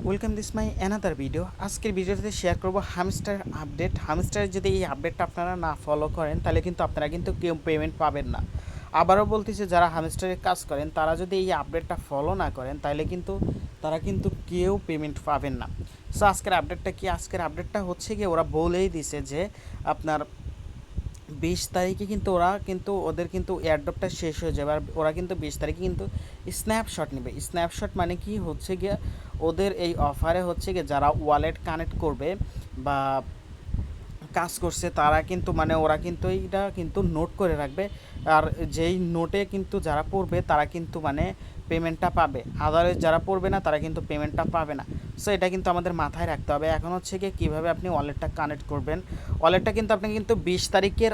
Welcome this my another video. আজকের ভিডিওতে share করব হামস্টার আপডেট। হামস্টারের যদি এই আপডেটটা আপনারা না ফলো করেন তাহলে কিন্তু আপনারা কিন্তু কেউ পেমেন্ট পাবেন না। আবারও বলতেছি, যারা হামস্টারের কাজ করেন তারা যদি এই আপডেটটা ফলো না করেন তাহলে কিন্তু তারা কিন্তু কেউ পেমেন্ট পাবেন না। সো আজকের আপডেটটা কি? আজকের আপডেটটা হচ্ছে গিয়ে ওরা বলেই দিছে যে আপনার 20 তারিখে কিন্তু ওদের কিন্তু এয়ারড্রপটা শেষ হয়ে যাবে। আর ওরা কিন্তু 20 তারিখে কিন্তু স্ন্যাপশট নেবে। স্ন্যাপশট মানে কি হচ্ছে গিয়ে ওদের এই অফারে হচ্ছে গিয়ে যারা ওয়ালেট কানেক্ট করবে বা কাজ করছে তারা কিন্তু মানে ওরা কিন্তু এইটা কিন্তু নোট করে রাখবে। আর যেই নোটে কিন্তু যারা পড়বে তারা কিন্তু মানে পেমেন্টটা পাবে, আদারওয়াইজ যারা পড়বে না তারা কিন্তু পেমেন্টটা পাবে না। সো এটা কিন্তু আমাদের মাথায় রাখতে হবে। এখন হচ্ছে গিয়ে কীভাবে আপনি ওয়ালেটটা কানেক্ট করবেন। ওয়ালেটটা কিন্তু আপনি কিন্তু 20 তারিখের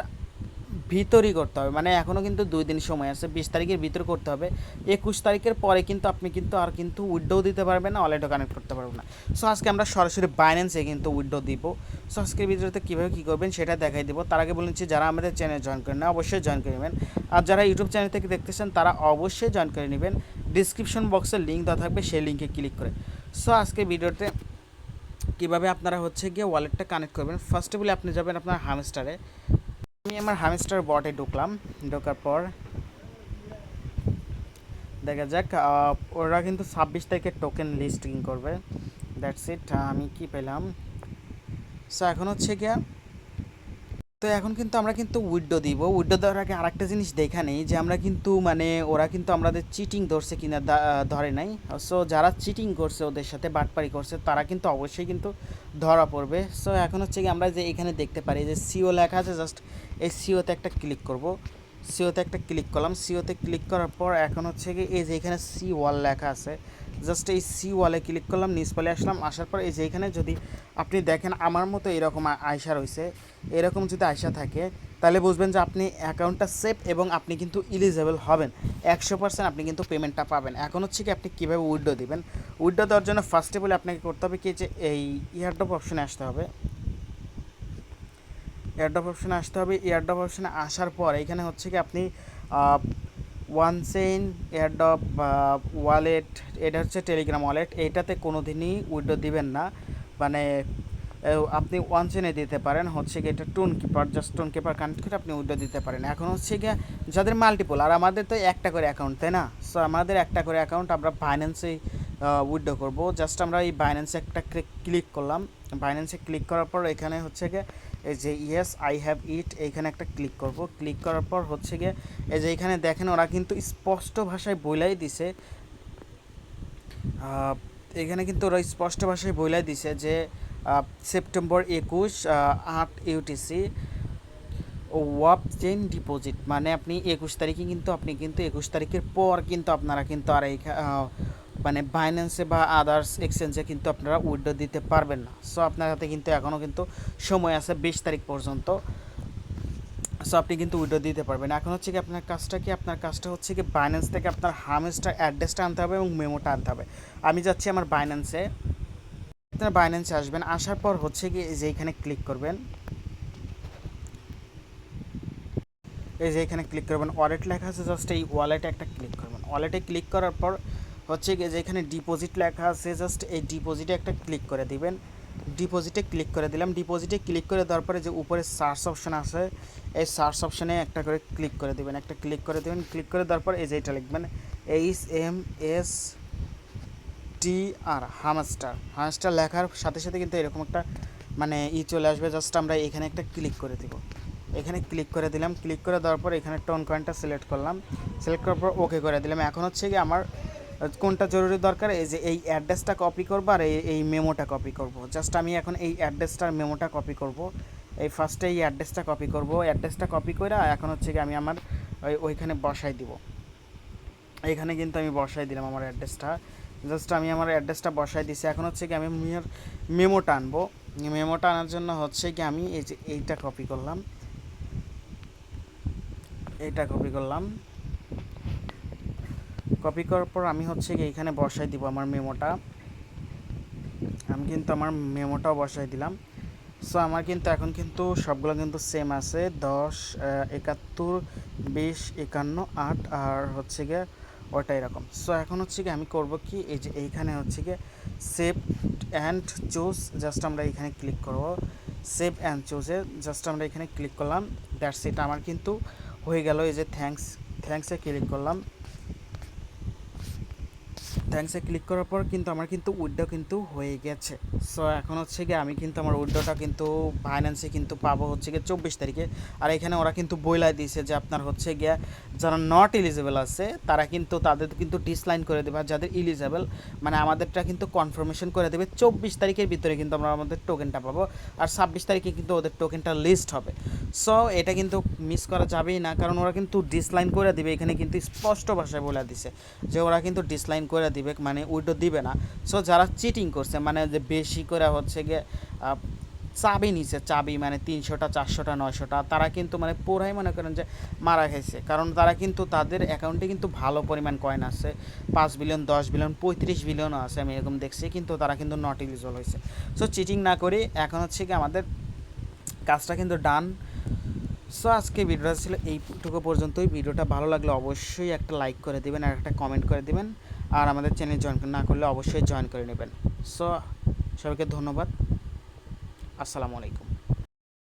ভিতরই করতে হবে, মানে এখনও কিন্তু 2 দিন সময় আছে। 20 তারিখের ভিতর করতে হবে। 21 তারিখের পরে কিন্তু আপনি কিন্তু আর কিন্তু উইথড্র দিতে পারবেন না, ওয়ালেটও কানেক্ট করতে পারবেন না। সো আজকে আমরা সরাসরি বাইন্যান্সে কিন্তু উইথড্র দিব। সো আজকের ভিডিওতে কীভাবে কী করবেন সেটা দেখাই দিব। তার আগে বলেছি, যারা আমাদের চ্যানেল জয়েন করেন না অবশ্যই জয়েন করে নেবেন। আর যারা ইউটিউব চ্যানেল থেকে দেখতেছেন তারা অবশ্যই জয়েন করে নেবেন। ডিসক্রিপশন বক্সে লিঙ্ক দেওয়া থাকবে, সেই লিঙ্কে ক্লিক করে। সো আজকে ভিডিওতে কীভাবে আপনারা হচ্ছে গিয়ে ওয়ালেটটা কানেক্ট করবেন। ফার্স্ট অফ অল আপনি যাবেন আপনার হামস্টারে। আমি আমার হামস্টার বটে ঢুকলাম। ঢোকার পর দেখা যাক ওরা কিন্তু 26 তারিখে টোকেন লিস্টিং করবে। That's it. আমি কি পেলাম? সো এখন হচ্ছে গিয়া তো এখন কিন্তু আমরা কিন্তু উইথড্র দিব। উইথড্র দেওয়ার আগে আরেকটা জিনিস দেখা নেই যে আমরা কিন্তু মানে ওরা কিন্তু আমাদের চিটিং ধরছে কিনা ধরে নাই। সো যারা চিটিং করছে ওদের সাথে বাটপারি করছে তারা কিন্তু অবশ্যই কিন্তু ধরা পড়বে। সো এখন হচ্ছে কি আমরা যে এখানে দেখতে পারি যে সিও লেখা আছে, জাস্ট এই সিওতে একটা ক্লিক করব। সিওতে একটা ক্লিক করলাম। সিওতে ক্লিক করার পর এখন হচ্ছে কি এই যে এখানে সি ওয়াল লেখা আছে, জাস্ট এই সি ওয়ালে ক্লিক করলাম, নিচ পালে আসলাম। আসার পর এই যে এখানে যদি আপনি দেখেন আমার মতো এরকম আয়সা রয়েছে, এরকম যদি আয়সা থাকে তাহলে বুঝবেন যে আপনি অ্যাকাউন্টটা সেফ এবং আপনি কিন্তু ইলিজেবল হবেন। 100% আপনি কিন্তু পেমেন্টটা পাবেন। এখন হচ্ছে কি আপনি কীভাবে উইথড্র দিবেন। উইথড্র দেওয়ার জন্য ফার্স্টে বলে আপনাকে করতে হবে কি, যে এই এয়ারড্রপ অপশনে আসতে হবে। এয়ারড্রপ অপশনে আসতে হবে। এয়ারড্রপ অপশনে আসার পর এখানে হচ্ছে কি আপনি ওয়ান চেইন এয়ারড্রপ বা ওয়ালেট, এটা হচ্ছে টেলিগ্রাম ওয়ালেট, এইটাতে কোনো দিনই উইথড্র দিবেন না। মানে আপনি ওয়ান চেনে দিতে পারেন, হচ্ছে গিয়ে এটা tone keeper, just tone keeper connect করে আপনি উইথড্র দিতে পারেন। এখন হচ্ছে গিয়ে যাদের মাল্টিপল, আর আমাদের তো একটা করে অ্যাকাউন্ট, তাই না? সো আমাদের একটা করে অ্যাকাউন্ট, আমরা বাইন্যান্সেই উইথড্র করবো। জাস্ট আমরা এই বাইন্যান্সে একটা ক্লিক করলাম। বাইন্যান্সে ক্লিক করার পর এখানে হচ্ছে গিয়ে এই যে ইয়েস আই হ্যাভ ইট, এইখানে একটা ক্লিক করব। ক্লিক করার পর হচ্ছে গিয়ে এই যে এখানে দেখেন ওরা কিন্তু স্পষ্ট ভাষায় বইলাই দিছে, এখানে কিন্তু ওরা স্পষ্ট ভাষায় বইলাই দিছে যে সেপ্টেম্বর 21 8 ইউটিসি ওয়াপ চেইন ডিপোজিট, মানে আপনি 21 তারিখে কিন্তু আপনি কিন্তু 21 তারিখের পর কিন্তু আপনারা কিন্তু আর এই মানে বাইন্যান্সে বা আদার্স এক্সচেঞ্জে কিন্তু আপনারা উইথড্র দিতে পারবেন না। সো আপনার হাতে কিন্তু এখনও কিন্তু সময় আছে 20 তারিখ পর্যন্ত। সো আপনি কিন্তু উইথড্র দিতে পারবেন। এখন হচ্ছে কি আপনার কাজটা কি, আপনার কাজটা হচ্ছে কি বাইন্যান্স থেকে আপনার হামস্টার অ্যাড্রেসটা আনতে হবে এবং মেমোটা আনতে হবে। আমি যাচ্ছি আমার বাইন্যান্সে। আপনার বাইন্যান্সে আসবেন, আসার পর হচ্ছে কি যে এখানে ক্লিক করবেন। এই যে এখানে ক্লিক করবেন, ওয়ালেট লেখা আছে, জাস্ট এই ওয়ালেটে একটা ক্লিক করবেন। ওয়ালেটে ক্লিক করার পর হচ্ছে গিয়ে যে এখানে ডিপোজিট লেখা আছে, জাস্ট এই ডিপোজিটে একটা ক্লিক করে দিবেন। ডিপোজিটে ক্লিক করে দিলাম। ডিপোজিটে ক্লিক করে দেওয়ার পরে যে উপরে সার্চ অপশন আছে, এই সার্চ অপশানে একটা করে ক্লিক করে দেবেন। একটা ক্লিক করে দেবেন। ক্লিক করে দেওয়ার পর এই যে এটা লিখবেন HMSTR, হামস্টার। হামস্টার লেখার সাথে সাথে কিন্তু এরকম একটা মানে চলে আসবে। জাস্ট আমরা এখানে একটা ক্লিক করে দেবো। এখানে ক্লিক করে দিলাম। ক্লিক করে দেওয়ার পর এখানে টোন কয়েনটা সিলেক্ট করলাম। সিলেক্ট করার পর ওকে করে দিলাম। এখন হচ্ছে কি আমার কোনটা জরুরি দরকার, এই যে এই অ্যাড্রেসটা কপি করবো আর এই মেমোটা কপি করব। জাস্ট আমি এখন এই অ্যাড্রেসটার মেমোটা কপি করব। এই ফার্স্টে এই অ্যাড্রেসটা কপি করব। অ্যাড্রেসটা কপি করে এখন হচ্ছে কি আমি আমার ওইখানে বসাই দিব। এখানে কিন্তু আমি বসাই দিলাম আমার অ্যাড্রেসটা। জাস্ট আমি আমার অ্যাড্রেসটা বসাই দিছি। এখন হচ্ছে কি আমি মেমোটা আনবো। মেমোটা আনার জন্য হচ্ছে কি আমি এই যে এইটা কপি করলাম, এইটা কপি করলাম। কপি করার পর আমি হচ্ছে কি এইখানে বসাই দিব আমার মেমোটা। আমি কিন্তু আমার মেমোটাও বসাই দিলাম। সো আমার কিন্তু এখন কিন্তু সবগুলো কিন্তু সেম আছে, 10 71 20 51 8 আর হচ্ছে গিয়ে ওটা এরকম। সো এখন হচ্ছে কি আমি করব কি, এই যে এইখানে হচ্ছে গিয়ে সেভ অ্যান্ড চুজ, জাস্ট আমরা এখানে ক্লিক করব। সেভ অ্যান্ড চুজে জাস্ট আমরা এখানে ক্লিক করলাম, দ্যাটস ইট, আমার কিন্তু হয়ে গেল। এই যে থ্যাঙ্কসে ক্লিক করলাম। থ্যাঙ্কসে ক্লিক করার পর কিন্তু আমার কিন্তু উইথড্র কিন্তু হয়ে গেছে। সো এখন হচ্ছে গিয়ে আমি কিন্তু আমার উইথড্রটা কিন্তু বাইন্যান্সে কিন্তু পাবো হচ্ছে গিয়ে 24 তারিখে। আর এখানে ওরা কিন্তু বইলাই দিয়েছে যে আপনার হচ্ছে গিয়া যারা নট এলিজেবল আছে তারা কিন্তু তাদের কিন্তু ডিসলাইন করে দেবে, আর যাদের এলিজেবল মানে আমাদেরটা কিন্তু কনফার্মেশন করে দেবে 24 তারিখের ভিতরে কিন্তু আমরা আমাদের টোকেনটা পাবো। আর 26 তারিখে কিন্তু ওদের টোকেনটা লিস্ট হবে। সো এটা কিন্তু মিস করা যাবেই না, কারণ ওরা কিন্তু ডিসলাইন করে দিবে। এখানে কিন্তু স্পষ্ট ভাষায় বলে দিছে যে ওরা কিন্তু ডিসলাইন করে দিবে, মানে উইডো দিবে না। সো যারা চিটিং করছে, মানে যে বেশি করে হচ্ছে গিয়ে চাবি নিছে, চাবি মানে 300টা 400টা 900টা, তারা কিন্তু মানে পুরাই মনে করেন যে মারা খাইছে। কারণ তারা কিন্তু তাদের অ্যাকাউন্টে কিন্তু ভালো পরিমাণ কয়েন আছে, 5 বিলিয়ন 10 বিলিয়ন 35 বিলিয়নও আছে, আমি এরকম দেখছি, কিন্তু তারা কিন্তু নট এলিজিবল হয়েছে। সো চিটিং না করে এখন হচ্ছে কি আমাদের কাজটা কিন্তু ডান। সো আজকে ভিডিওটা ছিল এইটুকু পর্যন্তই। ভিডিওটা ভালো লাগলে অবশ্যই একটা লাইক করে দেবেন আর একটা কমেন্ট করে দেবেন, আর আমাদের চ্যানেল জয়েন না করলে অবশ্যই জয়েন করে নেবেন। সো সবাইকে ধন্যবাদ, আসসালামু আলাইকুম।